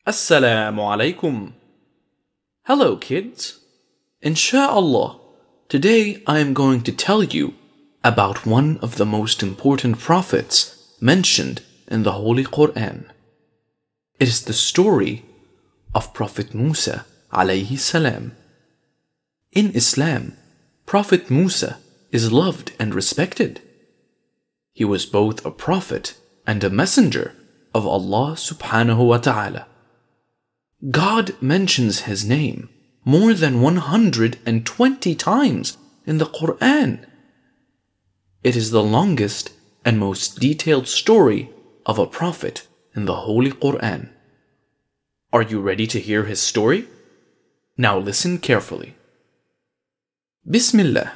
AssalamuAlaikum. Hello kids. Insha'Allah, today I am going to tell you about one of the most important prophets mentioned in the Holy Quran. It is the story of Prophet Musa Alayhi Salam. In Islam, Prophet Musa is loved and respected. He was both a prophet and a messenger of Allah subhanahu wa ta'ala. God mentions his name more than 120 times in the Quran. It is the longest and most detailed story of a prophet in the Holy Quran. Are you ready to hear his story? Now listen carefully. Bismillah.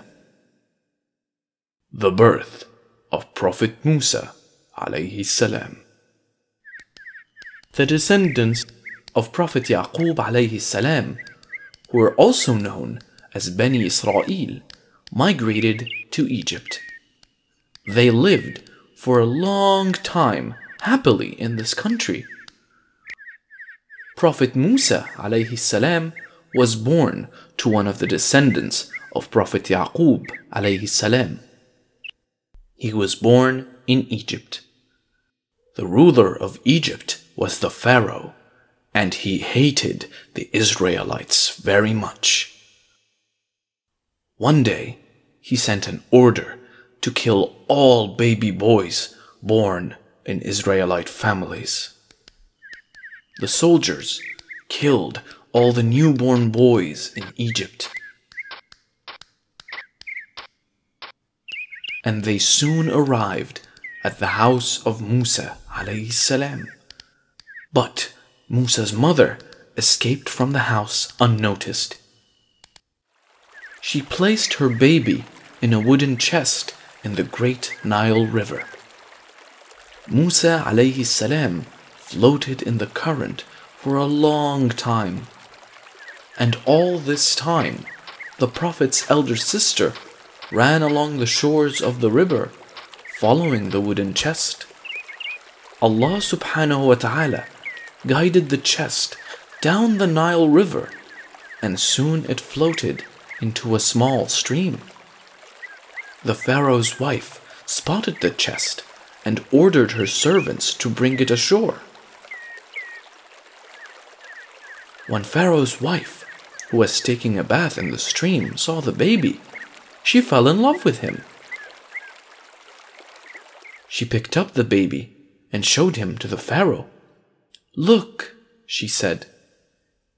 The birth of Prophet Musa Alayhi Salam. The descendants of Prophet Yaqub Alayhi Salam, who were also known as Bani Israel, migrated to Egypt. They lived for a long time happily in this country. Prophet Musa Alayhi Salam was born to one of the descendants of Prophet Yaqub Alayhi Salam. He was born in Egypt. The ruler of Egypt was the Pharaoh, and he hated the Israelites very much. One day, he sent an order to kill all baby boys born in Israelite families. The soldiers killed all the newborn boys in Egypt, and they soon arrived at the house of Musa alayhi salam. But Musa's mother escaped from the house unnoticed. She placed her baby in a wooden chest in the great Nile River. Musa alayhi salam floated in the current for a long time. And all this time, the Prophet's elder sister ran along the shores of the river, following the wooden chest. Allah subhanahu wa ta'ala guided the chest down the Nile River, and soon it floated into a small stream. The Pharaoh's wife spotted the chest and ordered her servants to bring it ashore. When Pharaoh's wife, who was taking a bath in the stream, saw the baby, she fell in love with him. She picked up the baby and showed him to the Pharaoh. "Look," she said,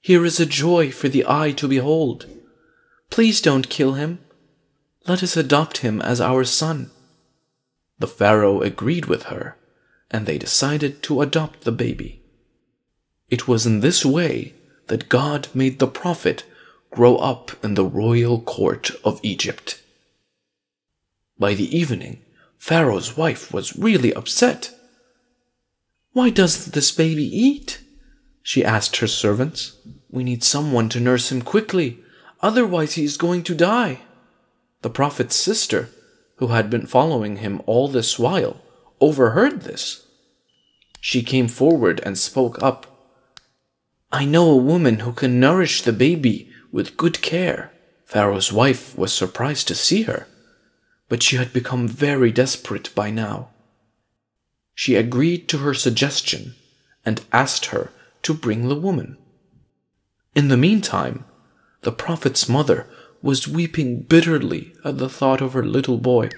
"here is a joy for the eye to behold. Please don't kill him. Let us adopt him as our son." The Pharaoh agreed with her, and they decided to adopt the baby. It was in this way that God made the Prophet grow up in the royal court of Egypt. By the evening, Pharaoh's wife was really upset. "Why doesn't this baby eat?" she asked her servants. "We need someone to nurse him quickly, otherwise he is going to die." The Prophet's sister, who had been following him all this while, overheard this. She came forward and spoke up. "I know a woman who can nourish the baby with good care." Pharaoh's wife was surprised to see her, but she had become very desperate by now. She agreed to her suggestion and asked her to bring the woman. In the meantime, the Prophet's mother was weeping bitterly at the thought of her little boy.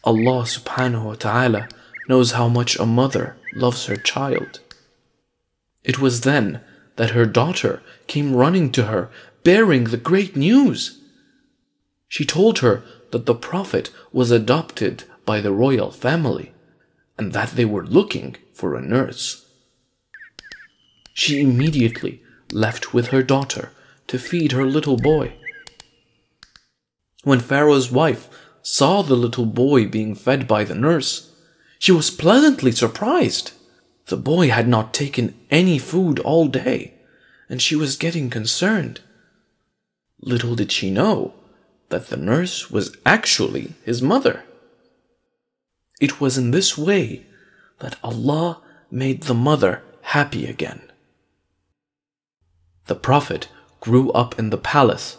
Allah subhanahu wa ta'ala knows how much a mother loves her child. It was then that her daughter came running to her, bearing the great news. She told her that the Prophet was adopted by the royal family, and that they were looking for a nurse. She immediately left with her daughter to feed her little boy. When Pharaoh's wife saw the little boy being fed by the nurse, she was pleasantly surprised. The boy had not taken any food all day, and she was getting concerned. Little did she know that the nurse was actually his mother. It was in this way that Allah made the mother happy again. The Prophet grew up in the palace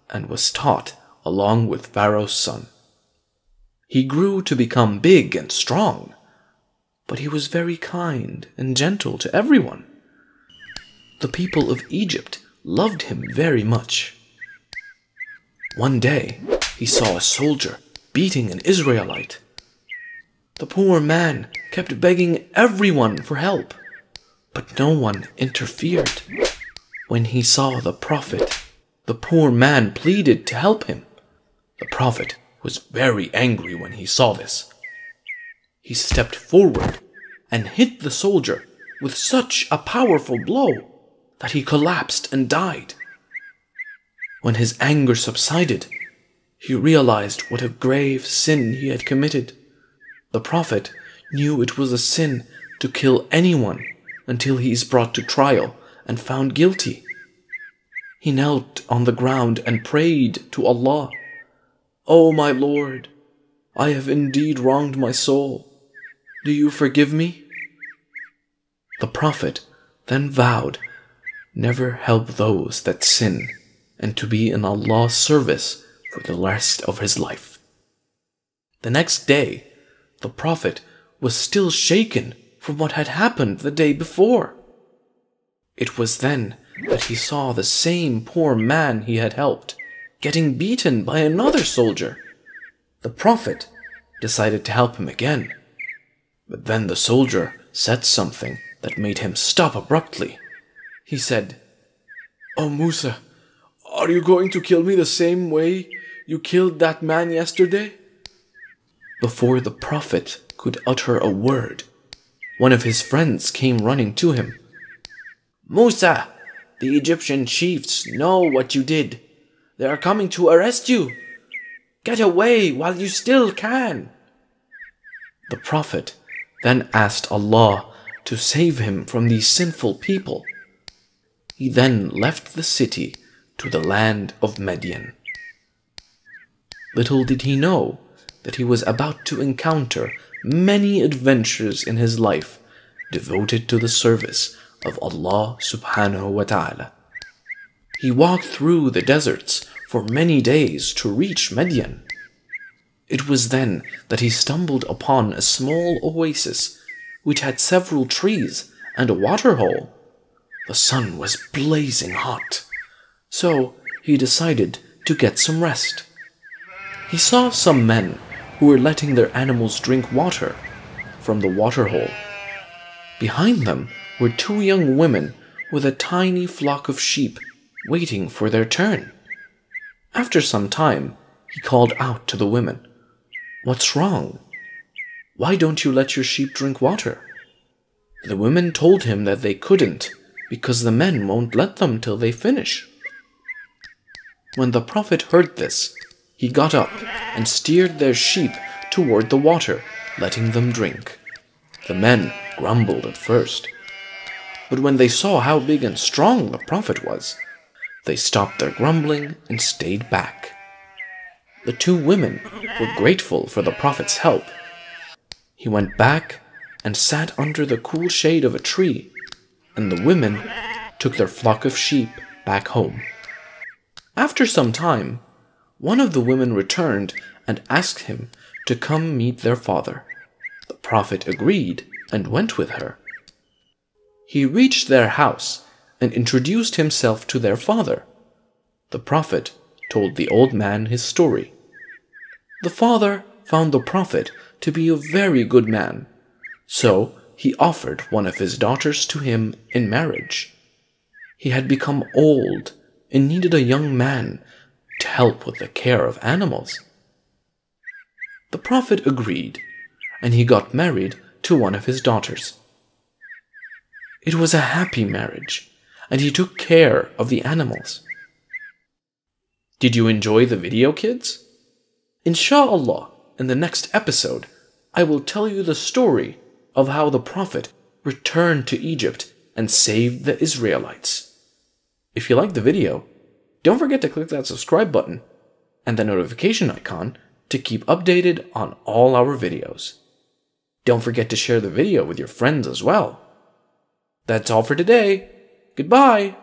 and was taught along with Pharaoh's son. He grew to become big and strong, but he was very kind and gentle to everyone. The people of Egypt loved him very much. One day, he saw a soldier beating an Israelite. The poor man kept begging everyone for help, but no one interfered. When he saw the Prophet, the poor man pleaded to help him. The Prophet was very angry when he saw this. He stepped forward and hit the soldier with such a powerful blow that he collapsed and died. When his anger subsided, he realized what a grave sin he had committed. The Prophet knew it was a sin to kill anyone until he is brought to trial and found guilty. He knelt on the ground and prayed to Allah, "O my Lord, I have indeed wronged my soul. Do you forgive me?" The Prophet then vowed never help those that sin and to be in Allah's service for the rest of his life. The next day, the Prophet was still shaken from what had happened the day before. It was then that he saw the same poor man he had helped getting beaten by another soldier. The Prophet decided to help him again, but then the soldier said something that made him stop abruptly. He said, "Oh Musa, are you going to kill me the same way you killed that man yesterday?" Before the Prophet could utter a word, one of his friends came running to him. "Musa, the Egyptian chiefs know what you did. They are coming to arrest you. Get away while you still can." The Prophet then asked Allah to save him from these sinful people. He then left the city to the land of Midian. Little did he know that he was about to encounter many adventures in his life devoted to the service of Allah subhanahu wa ta'ala. He walked through the deserts for many days to reach Midian. It was then that he stumbled upon a small oasis which had several trees and a water hole. The sun was blazing hot, so he decided to get some rest. He saw some men who were letting their animals drink water from the water hole. Behind them were two young women with a tiny flock of sheep waiting for their turn. After some time, he called out to the women, "What's wrong? Why don't you let your sheep drink water?" The women told him that they couldn't because the men won't let them till they finish. When the Prophet heard this, he got up and steered their sheep toward the water, letting them drink. The men grumbled at first, but when they saw how big and strong the Prophet was, they stopped their grumbling and stayed back. The two women were grateful for the Prophet's help. He went back and sat under the cool shade of a tree, and the women took their flock of sheep back home. After some time, one of the women returned and asked him to come meet their father. The Prophet agreed and went with her. He reached their house and introduced himself to their father. The Prophet told the old man his story. The father found the Prophet to be a very good man, so he offered one of his daughters to him in marriage. He had become old and needed a young man to help with the care of animals. The Prophet agreed, and he got married to one of his daughters. It was a happy marriage, and he took care of the animals. Did you enjoy the video, kids? Insha'Allah, in the next episode, I will tell you the story of how the Prophet returned to Egypt and saved the Israelites. If you liked the video, don't forget to click that subscribe button and the notification icon to keep updated on all our videos. Don't forget to share the video with your friends as well. That's all for today. Goodbye!